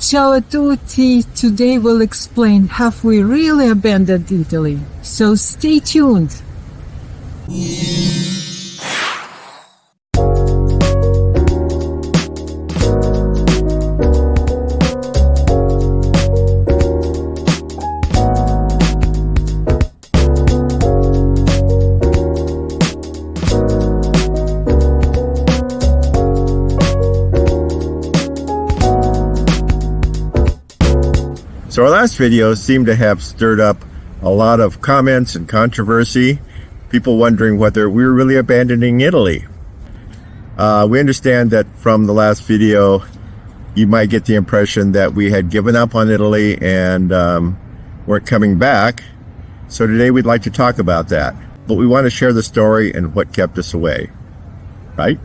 Ciao a tutti! Today we'll explain have we really abandoned Italy. So stay tuned! So our last video seemed to have stirred up a lot of comments and controversy, people wondering whether we were really abandoning Italy. We understand that from the last video, you might get the impression that we had given up on Italy and weren't coming back. So today we'd like to talk about that. But we want to share the story and what kept us away, right?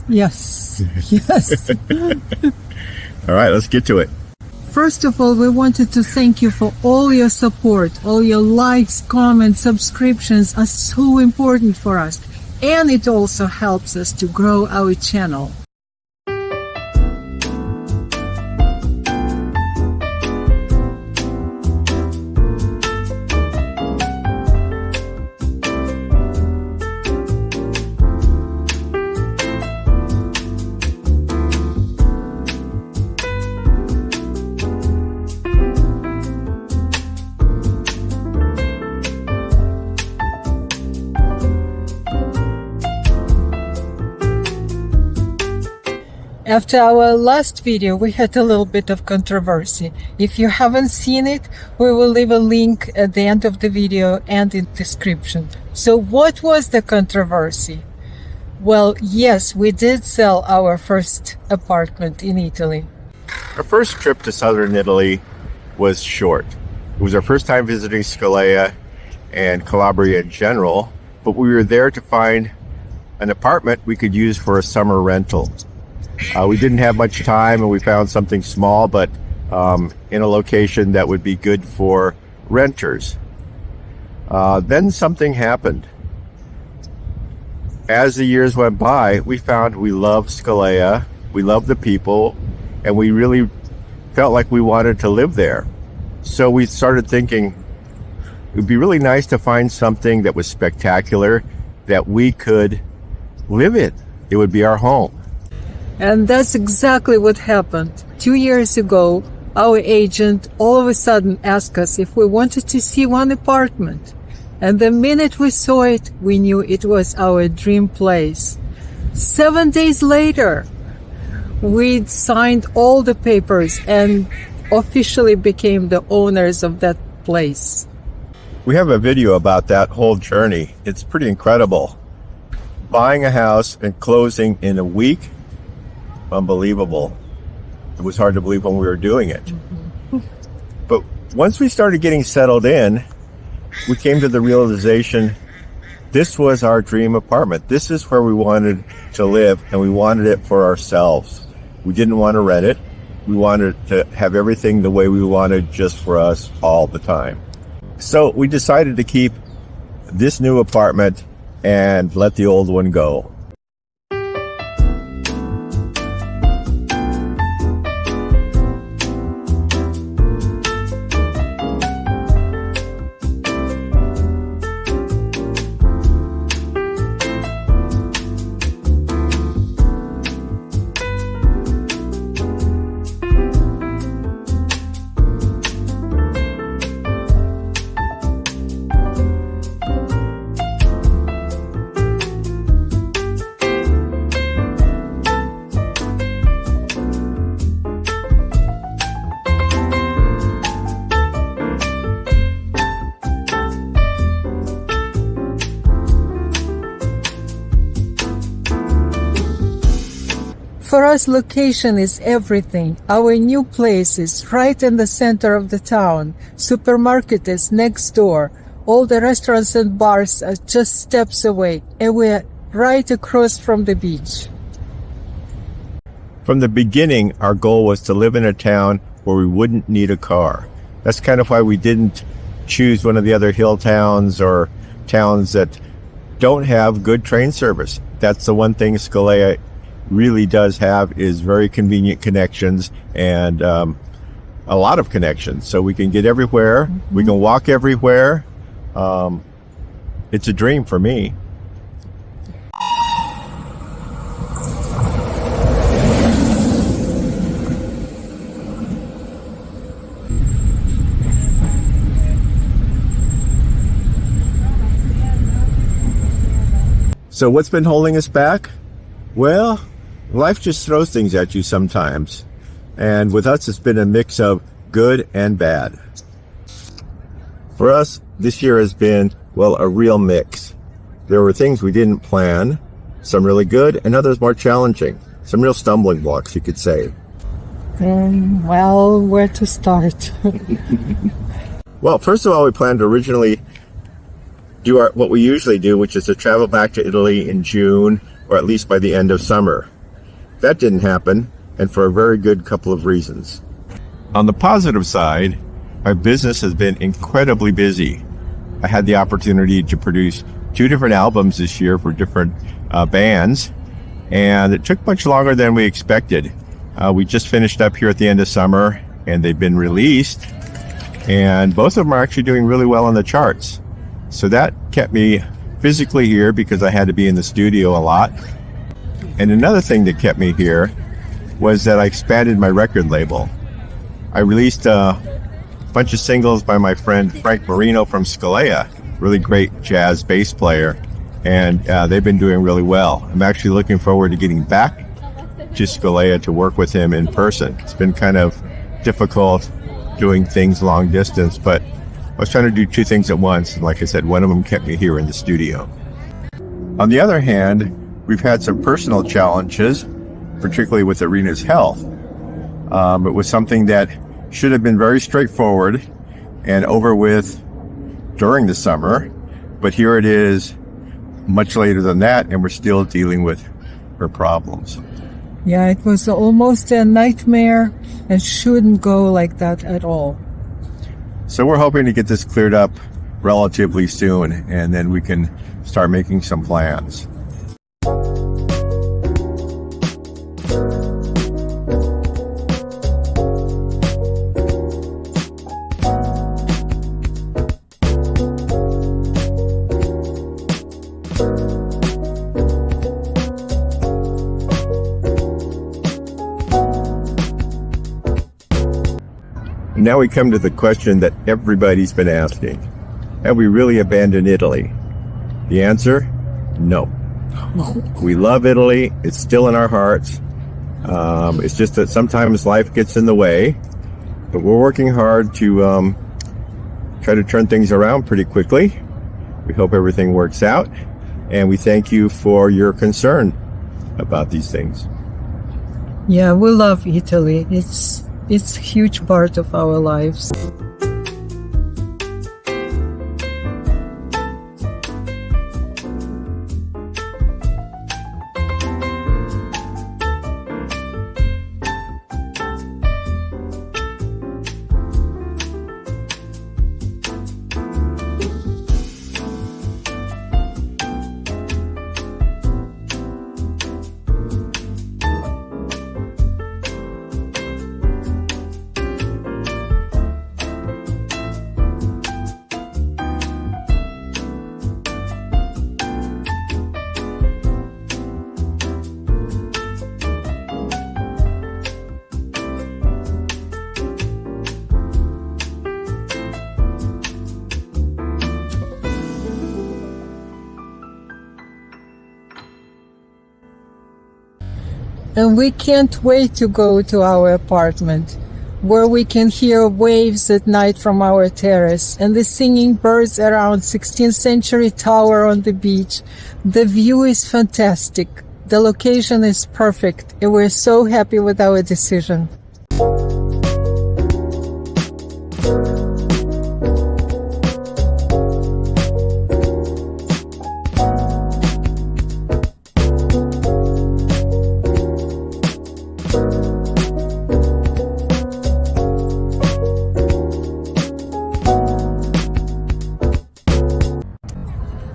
Yes, yes. All right, let's get to it. First of all, we wanted to thank you for all your support. All your likes, comments, subscriptions are so important for us. And it also helps us to grow our channel. After our last video, we had a little bit of controversy. If you haven't seen it, we will leave a link at the end of the video and in the description. So what was the controversy? Well, yes, we did sell our first apartment in Italy. Our first trip to southern Italy was short. It was our first time visiting Scalea and Calabria in general, but we were there to find an apartment we could use for a summer rental. We didn't have much time and we found something small, but in a location that would be good for renters. Then something happened. As the years went by, we found we loved Scalea, we loved the people, and we really felt like we wanted to live there. So we started thinking it would be really nice to find something that was spectacular that we could live in. It would be our home. And that's exactly what happened. 2 years ago, our agent all of a sudden asked us if we wanted to see one apartment. And the minute we saw it, we knew it was our dream place. 7 days later, we'd signed all the papers and officially became the owners of that place. We have a video about that whole journey. It's pretty incredible. Buying a house and closing in a week. Unbelievable. It was hard to believe when we were doing it. But once we started getting settled in, we came to the realization this was our dream apartment. This is where we wanted to live, and we wanted it for ourselves. We didn't want to rent it. We wanted to have everything the way we wanted, just for us all the time. So we decided to keep this new apartment and let the old one go. For us, location is everything. Our new place is right in the center of the town. Supermarket is next door. All the restaurants and bars are just steps away, and we're right across from the beach. From the beginning, our goal was to live in a town where we wouldn't need a car. That's kind of why we didn't choose one of the other hill towns or towns that don't have good train service. That's the one thing Scalea really does have is very convenient connections and a lot of connections. So we can get everywhere. We can walk everywhere. It's a dream for me. So what's been holding us back? Well, life just throws things at you sometimes. And with us, it's been a mix of good and bad. For us, this year has been, well, a real mix. There were things we didn't plan, some really good and others more challenging. Some real stumbling blocks, you could say. Well, where to start? Well, first of all, we planned to originally do what we usually do, which is to travel back to Italy in June, or at least by the end of summer. That didn't happen, and for a very good couple of reasons. On the positive side, my business has been incredibly busy. I had the opportunity to produce 2 different albums this year for different bands, and it took much longer than we expected. We just finished up here at the end of summer, and they've been released, and both of them are actually doing really well on the charts. So that kept me physically here because I had to be in the studio a lot. And another thing that kept me here was that I expanded my record label. I released a bunch of singles by my friend Frank Marino from Scalea, really great jazz bass player, and they've been doing really well. I'm actually looking forward to getting back to Scalea to work with him in person. It's been kind of difficult doing things long distance, but I was trying to do 2 things at once, and like I said, one of them kept me here in the studio. On the other hand, we've had some personal challenges, particularly with Irina's health. It was something that should have been very straightforward and over with during the summer, but here it is much later than that, and we're still dealing with her problems. Yeah, it was almost a nightmare and shouldn't go like that at all. So we're hoping to get this cleared up relatively soon, and then we can start making some plans. Now we come to the question that everybody's been asking. Have we really abandoned Italy? The answer, no. We love Italy. It's still in our hearts. It's just that sometimes life gets in the way, but we're working hard to try to turn things around pretty quickly. We hope everything works out, and we thank you for your concern about these things. Yeah, we love Italy. It's a huge part of our lives. And we can't wait to go to our apartment, where we can hear waves at night from our terrace and the singing birds around 16th century tower on the beach. The view is fantastic. The location is perfect, and we're so happy with our decision.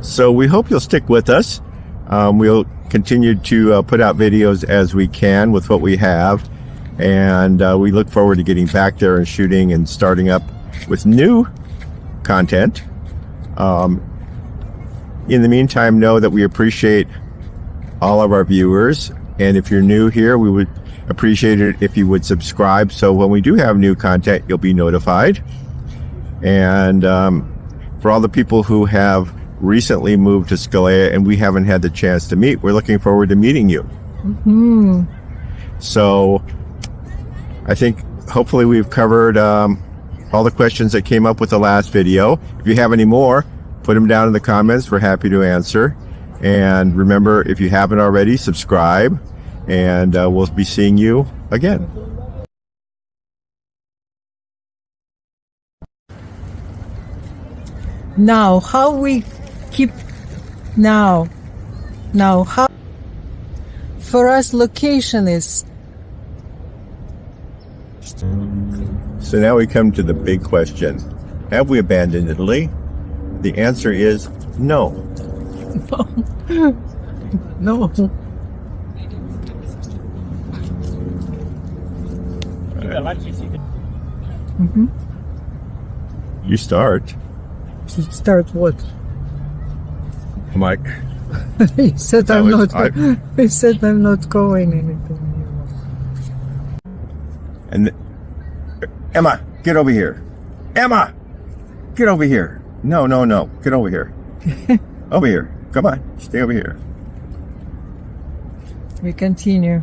So we hope you'll stick with us. We'll continue to put out videos as we can with what we have. And we look forward to getting back there and shooting and starting up with new content. In the meantime, know that we appreciate all of our viewers. And if you're new here, we would appreciate it if you would subscribe. So when we do have new content, you'll be notified. And for all the people who have recently moved to Scalea and we haven't had the chance to meet, we're looking forward to meeting you. Mm-hmm. So I think hopefully we've covered all the questions that came up with the last video. If you have any more, put them down in the comments. We're happy to answer. And remember, if you haven't already, subscribe, and we'll be seeing you again. Now, how we keep now how for us location is. So now we come to the big question. Have we abandoned Italy? The answer is no. No. Mm-hmm. You start. Start what? Mike. He said he said I'm not going anything. And Emma, get over here. Emma, get over here. No. Get over here. Over here. Come on. Stay over here. We continue.